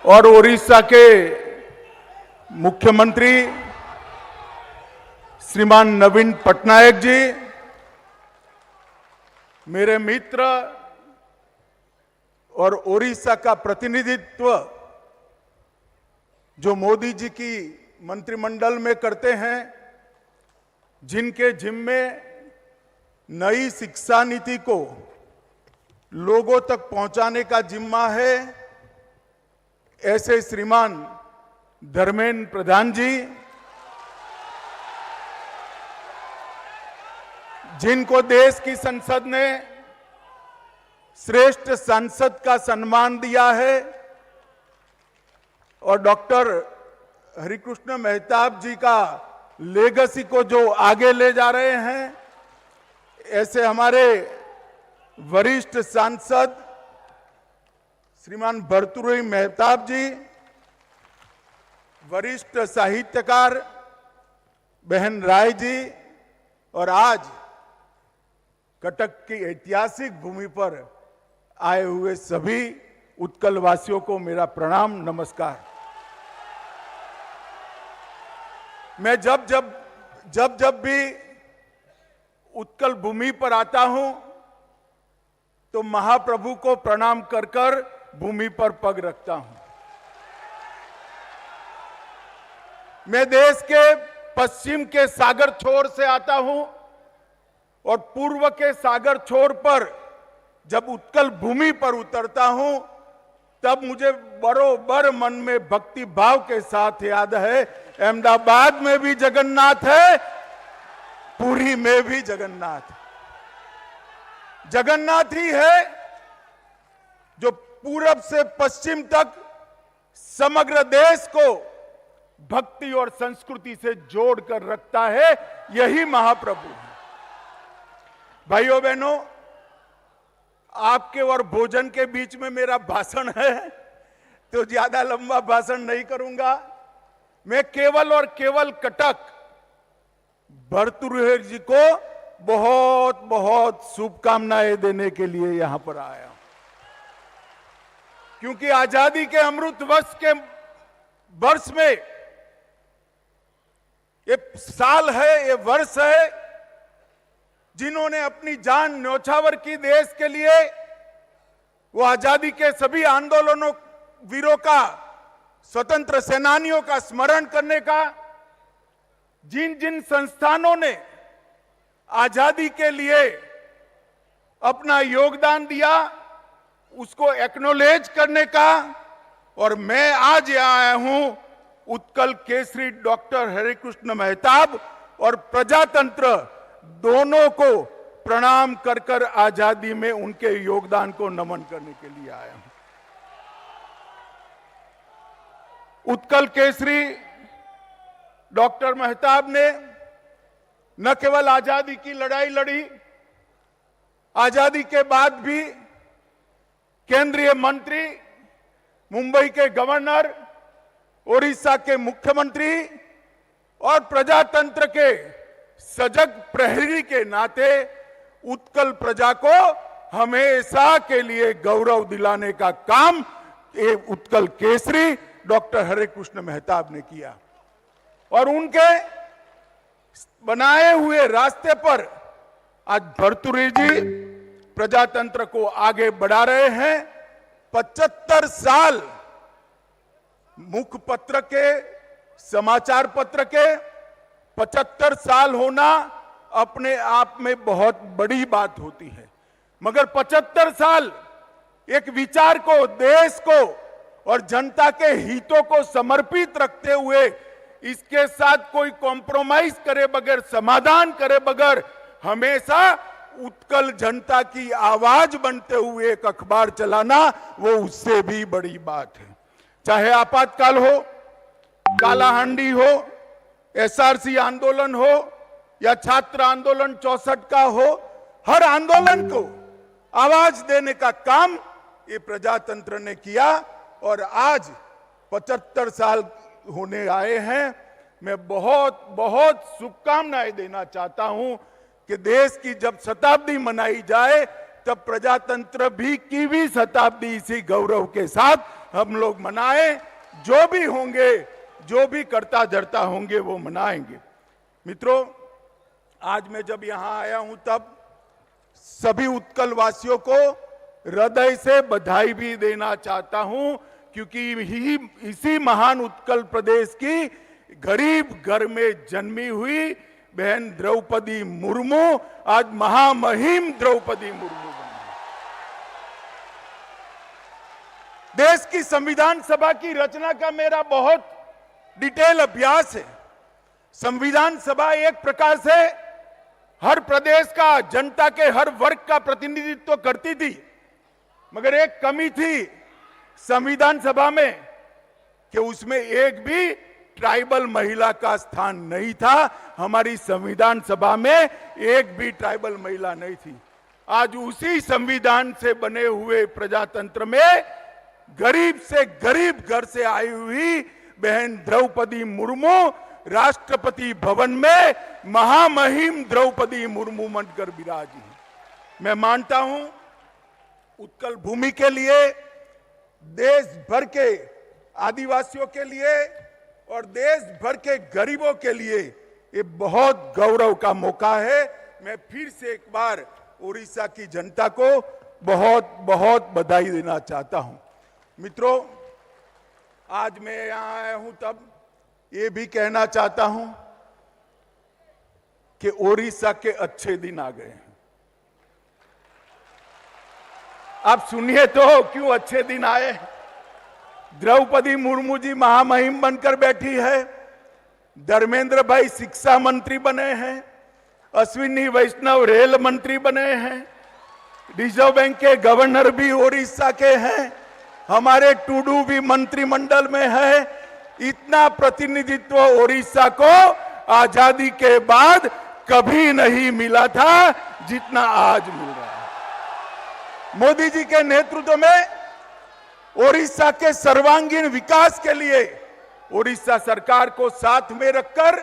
और ओडिशा के मुख्यमंत्री श्रीमान नवीन पटनायक जी, मेरे मित्र और ओडिशा का प्रतिनिधित्व जो मोदी जी की मंत्रिमंडल में करते हैं, जिनके जिम्मे नई शिक्षा नीति को लोगों तक पहुंचाने का जिम्मा है, ऐसे श्रीमान धर्मेंद्र प्रधान जी, जिनको देश की संसद ने श्रेष्ठ सांसद का सम्मान दिया है, और डॉक्टर हरिकृष्ण मेहताब जी का लेगेसी को जो आगे ले जा रहे हैं, ऐसे हमारे वरिष्ठ सांसद श्रीमान भर्तृहरि मेहताब जी, वरिष्ठ साहित्यकार बहन राय जी, और आज कटक की ऐतिहासिक भूमि पर आए हुए सभी उत्कल वासियों को मेरा प्रणाम, नमस्कार। मैं जब जब भी उत्कल भूमि पर आता हूं तो महाप्रभु को प्रणाम कर कर भूमि पर पग रखता हूं। मैं देश के पश्चिम के सागर छोर से आता हूं और पूर्व के सागर छोर पर जब उत्कल भूमि पर उतरता हूं तब मुझे बरोबर मन में भक्ति भाव के साथ याद है, अहमदाबाद में भी जगन्नाथ है, पुरी में भी जगन्नाथ। जगन्नाथ ही है जो पूरब से पश्चिम तक समग्र देश को भक्ति और संस्कृति से जोड़कर रखता है, यही महाप्रभु है। भाइयों बहनों, आपके और भोजन के बीच में मेरा भाषण है, तो ज्यादा लंबा भाषण नहीं करूंगा। मैं केवल और केवल कटक भर्तृहरि जी को बहुत बहुत शुभकामनाएं देने के लिए यहां पर आया हूं, क्योंकि आजादी के अमृत वर्ष में ये साल है, ये वर्ष है, जिन्होंने अपनी जान न्योछावर की देश के लिए, वो आजादी के सभी आंदोलनों वीरों का, स्वतंत्र सेनानियों का स्मरण करने का, जिन जिन संस्थानों ने आजादी के लिए अपना योगदान दिया, उसको एक्नॉलेज करने का। और मैं आज यहां आया हूं उत्कल केसरी डॉक्टर हरिकृष्ण मेहताब और प्रजातंत्र दोनों को प्रणाम कर कर आजादी में उनके योगदान को नमन करने के लिए आया हूं। उत्कल केसरी डॉक्टर मेहताब ने न केवल आजादी की लड़ाई लड़ी, आजादी के बाद भी केंद्रीय मंत्री, मुंबई के गवर्नर, ओडिशा के मुख्यमंत्री और प्रजातंत्र के सजग प्रहरी के नाते उत्कल प्रजा को हमेशा के लिए गौरव दिलाने का काम ये उत्कल केसरी डॉक्टर हरिकृष्ण मेहताब ने किया। और उनके बनाए हुए रास्ते पर आज भर्तृहरि जी प्रजातंत्र को आगे बढ़ा रहे हैं। 75 साल मुखपत्र के, समाचार पत्र के 75 साल होना अपने आप में बहुत बड़ी बात होती है, मगर 75 साल एक विचार को, देश को और जनता के हितों को समर्पित रखते हुए, इसके साथ कोई कॉम्प्रोमाइज करे बगैर, समाधान करे बगैर, हमेशा उत्कल जनता की आवाज बनते हुए एक अखबार चलाना, वो उससे भी बड़ी बात है। चाहे आपातकाल हो, कालाहांडी हो, एसआरसी आंदोलन हो या छात्र आंदोलन 64 का हो, हर आंदोलन को आवाज देने का काम ये प्रजातंत्र ने किया। और आज 75 साल होने आए हैं। मैं बहुत बहुत शुभकामनाएं देना चाहता हूं कि देश की जब शताब्दी मनाई जाए तब प्रजातंत्र भी की भी शताब्दी इसी गौरव के साथ हम लोग मनाएं। जो भी होंगे, जो भी करता धरता होंगे, वो मनाएंगे। मित्रों, आज मैं जब यहां आया हूं तब सभी उत्कल वासियों को हृदय से बधाई भी देना चाहता हूं, क्योंकि इसी महान उत्कल प्रदेश की गरीब घर में जन्मी हुई बहन द्रौपदी मुर्मू आज महामहिम द्रौपदी मुर्मू बनी। देश की संविधान सभा की रचना का मेरा बहुत डिटेल अभ्यास है। संविधान सभा एक प्रकार से हर प्रदेश का, जनता के हर वर्ग का प्रतिनिधित्व करती थी, मगर एक कमी थी संविधान सभा में कि उसमें एक भी ट्राइबल महिला का स्थान नहीं था। हमारी संविधान सभा में एक भी ट्राइबल महिला नहीं थी। आज उसी संविधान से बने हुए प्रजातंत्र में गरीब से गरीब घर से आई हुई बहन द्रौपदी मुर्मू राष्ट्रपति भवन में महामहिम द्रौपदी मुर्मू बनकर विराजी है। मैं मानता हूं उत्कल भूमि के लिए, देश भर के आदिवासियों के लिए और देश भर के गरीबों के लिए ये बहुत गौरव का मौका है। मैं फिर से एक बार उड़ीसा की जनता को बहुत बहुत बधाई देना चाहता हूं। मित्रों, आज मैं यहां आया हूं तब ये भी कहना चाहता हूं कि उड़ीसा के अच्छे दिन आ गए हैं। आप सुनिए तो क्यों अच्छे दिन आए। द्रौपदी मुर्मू जी महामहिम बनकर बैठी है, धर्मेंद्र भाई शिक्षा मंत्री बने हैं, अश्विनी वैष्णव रेल मंत्री बने हैं, रिजर्व बैंक के गवर्नर भी उड़ीसा के हैं, हमारे टूडू भी मंत्रिमंडल में है। इतना प्रतिनिधित्व उड़ीसा को आजादी के बाद कभी नहीं मिला था जितना आज मिल रहा है। मोदी जी के नेतृत्व में उड़ीसा के सर्वांगीण विकास के लिए उड़ीसा सरकार को साथ में रखकर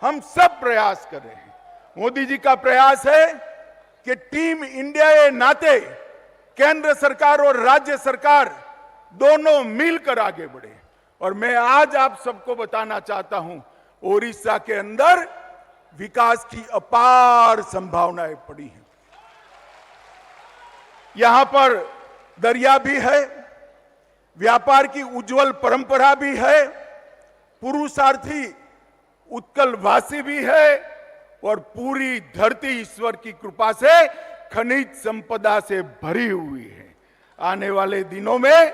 हम सब प्रयास कर रहे हैं। मोदी जी का प्रयास है कि टीम इंडिया के नाते केंद्र सरकार और राज्य सरकार दोनों मिलकर आगे बढ़े। और मैं आज आप सबको बताना चाहता हूं, उड़ीसा के अंदर विकास की अपार संभावनाएं पड़ी हैं। यहां पर दरिया भी है, व्यापार की उज्जवल परंपरा भी है, पुरुषार्थी उत्कलवासी भी है और पूरी धरती ईश्वर की कृपा से खनिज संपदा से भरी हुई है। आने वाले दिनों में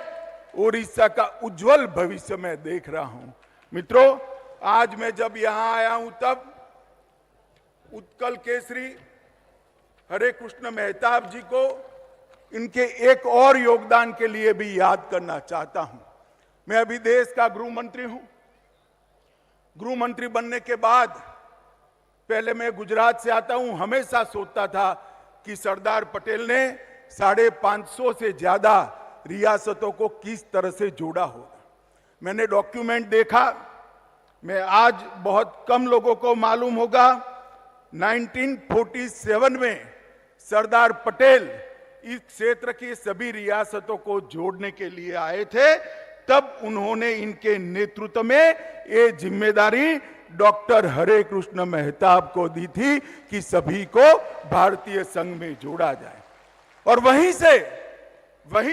उड़ीसा का उज्जवल भविष्य मैं देख रहा हूं। मित्रों, आज मैं जब यहां आया हूं तब उत्कल केसरी हरे कृष्ण मेहताब जी को इनके एक और योगदान के लिए भी याद करना चाहता हूं। मैं अभी देश का गृह मंत्री हूं। गृह मंत्री बनने के बाद पहले मैं गुजरात से आता हूं, हमेशा सोचता था कि सरदार पटेल ने 550 से ज्यादा रियासतों को किस तरह से जोड़ा होगा। मैंने डॉक्यूमेंट देखा, मैं आज बहुत कम लोगों को मालूम होगा, 1947 में सरदार पटेल इस क्षेत्र की सभी रियासतों को जोड़ने के लिए आए थे। तब उन्होंने इनके नेतृत्व में ये जिम्मेदारी डॉक्टर हरे कृष्ण मेहताब को दी थी कि सभी को भारतीय संघ में जोड़ा जाए। और वहीं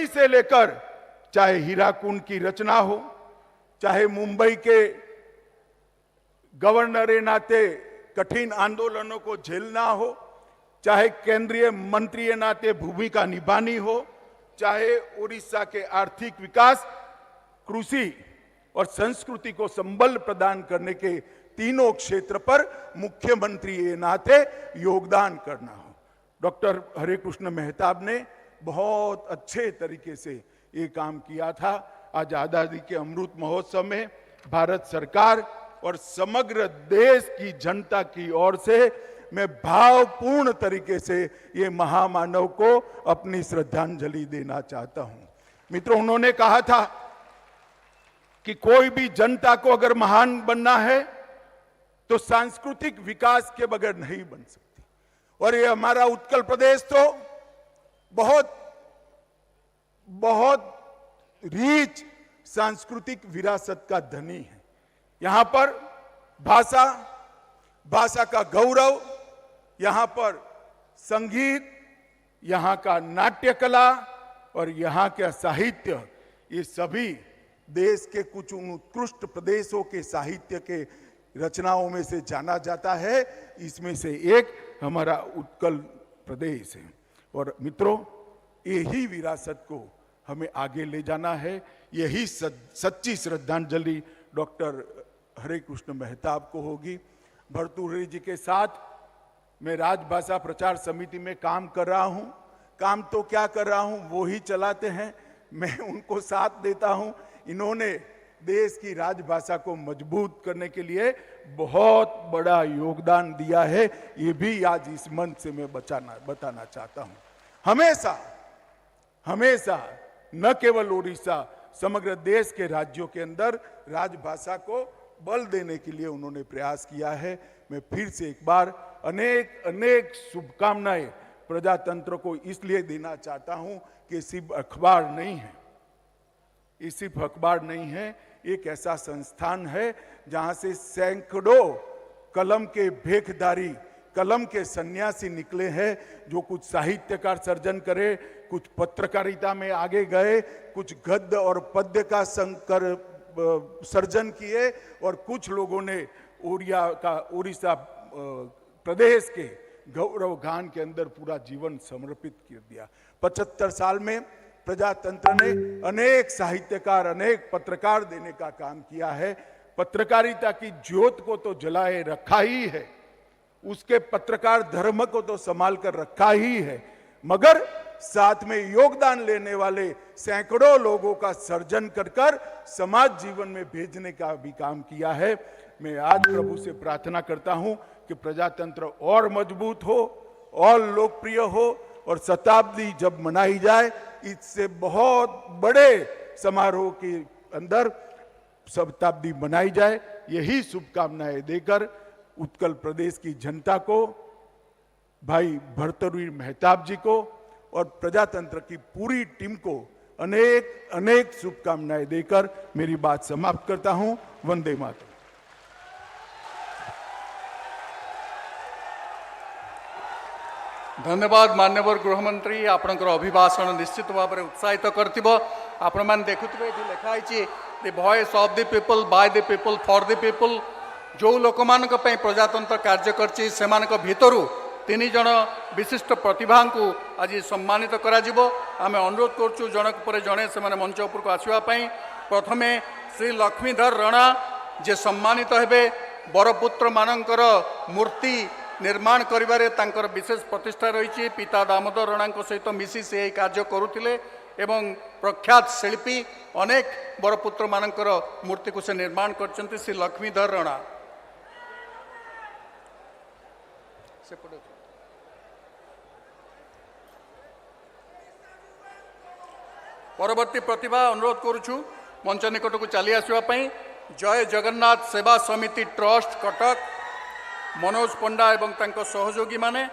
से लेकर चाहे हीराकुंड की रचना हो, चाहे मुंबई के गवर्नर के नाते कठिन आंदोलनों को झेलना हो, चाहे केंद्रीय मंत्री के नाते भूमिका निभानी हो, चाहे उड़ीसा के आर्थिक विकास, कृषि और संस्कृति को संबल प्रदान करने के तीनों क्षेत्र पर मुख्यमंत्री के नाते योगदान करना हो। डॉक्टर हरे कृष्ण मेहताब ने बहुत अच्छे तरीके से ये काम किया था। आज आजादी के अमृत महोत्सव में भारत सरकार और समग्र देश की जनता की ओर से मैं भावपूर्ण तरीके से ये महामानव को अपनी श्रद्धांजलि देना चाहता हूं। मित्रों, उन्होंने कहा था कि कोई भी जनता को अगर महान बनना है तो सांस्कृतिक विकास के बगैर नहीं बन सकती। और ये हमारा उत्कल प्रदेश तो बहुत बहुत रीच सांस्कृतिक विरासत का धनी है। यहां पर भाषा, भाषा का गौरव, यहां पर संगीत, यहां का नाट्य कला और यहां का साहित्य, ये सभी देश के कुछ उत्कृष्ट प्रदेशों के साहित्य के रचनाओं में से जाना जाता है। इसमें से एक हमारा उत्कल प्रदेश है। और मित्रों, यही विरासत को हमें आगे ले जाना है। यही सच्ची श्रद्धांजलि डॉक्टर हरे कृष्ण मेहताब को होगी। भर्तृहरि जी के साथ मैं राजभाषा प्रचार समिति में काम कर रहा हूं। काम तो क्या कर रहा हूं, वो ही चलाते हैं, मैं उनको साथ देता हूं। इन्होंने देश की राजभाषा को मजबूत करने के लिए बहुत बड़ा योगदान दिया है। ये भी आज इस मंच से मैं बताना चाहता हूं। हमेशा हमेशा न केवल उड़ीसा, समग्र देश के राज्यों के अंदर राजभाषा को बल देने के लिए उन्होंने प्रयास किया है। मैं फिर से एक बार अनेक अनेक शुभकामनाएं प्रजातंत्र को इसलिए देना चाहता हूं कि सिर्फ अखबार नहीं है, ये सिर्फ अखबार नहीं है, एक ऐसा संस्थान है जहां से सैकड़ों कलम के भेखधारी, कलम के सन्यासी निकले हैं, जो कुछ साहित्यकार सर्जन करे, कुछ पत्रकारिता में आगे गए, कुछ गद्य और पद्य का सर्जन किए और कुछ लोगों ने उड़ीसा प्रदेश के गौरव गान के अंदर पूरा जीवन समर्पित कर दिया। 75 साल में प्रजातंत्र ने अनेक साहित्यकार, अनेक पत्रकार देने का काम किया है। पत्रकारिता की ज्योत को तो जलाए रखा ही है, उसके पत्रकार धर्म को तो संभाल कर रखा ही है, मगर साथ में योगदान लेने वाले सैकड़ों लोगों का सर्जन कर समाज जीवन में भेजने का भी काम किया है। मैं आज प्रभु से प्रार्थना करता हूं कि प्रजातंत्र और मजबूत हो, और लोकप्रिय हो, और शताब्दी जब मनाई जाए, इससे बहुत बड़े समारोह के अंदर शताब्दी मनाई जाए। यही शुभकामनाएं देकर उत्कल प्रदेश की जनता को, भाई भर्तृहरि मेहताब जी को और प्रजातंत्र की पूरी टीम को अनेक अनेक शुभकामनाएं देकर मेरी बात समाप्त करता हूं। वंदे मातरम। धन्यवाद माननीय गृहमंत्री, आपणकर अभिभाषण निश्चित भाव में उत्साहित करथिबो। आपण मान देखुथिबे एठी लिखा आइछि the voice of the people by the people for the people. जो लोक मानक पई प्रजातंत्र कार्य करछि सेमानक भितरु 3 जण विशिष्ट प्रतिभा को आज सम्मानित करा जिवो। आमे अनुरोध करछु जनक पर जणे सेमाने मंच उपर को आसीबा पई। प्रथमे श्री लक्ष्मीधर राणा जे सम्मानित हेबे। बरपुत्र मानकर मूर्ति निर्माण करिबारे तांकर विशेष प्रतिष्ठा रही। पिता दामोदर राणा सहित मिसी से कार्य करुथिले एवं प्रख्यात शिल्पी अनेक बरपुत्र मानकर मूर्ति को से निर्माण करछन्ति श्री लक्ष्मीधर राणा। परवर्ती प्रतिभा अनुरोध करुछु मंच निकट को चली आसवा पई। जय जगन्नाथ सेवा समिति ट्रस्ट कटक मनोज पंडा एवं तांको सहयोगी माने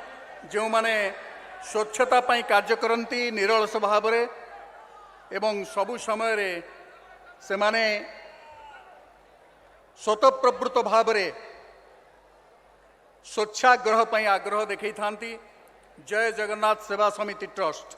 जो माने स्वच्छता पई कार्य करंती निरलस भाव रे एवं सबु समय रे से माने स्वतःप्रवृत्त भाव रे स्वच्छाग्रह पई आग्रह देखै थांती। जय जगन्नाथ सेवा समिति ट्रस्ट।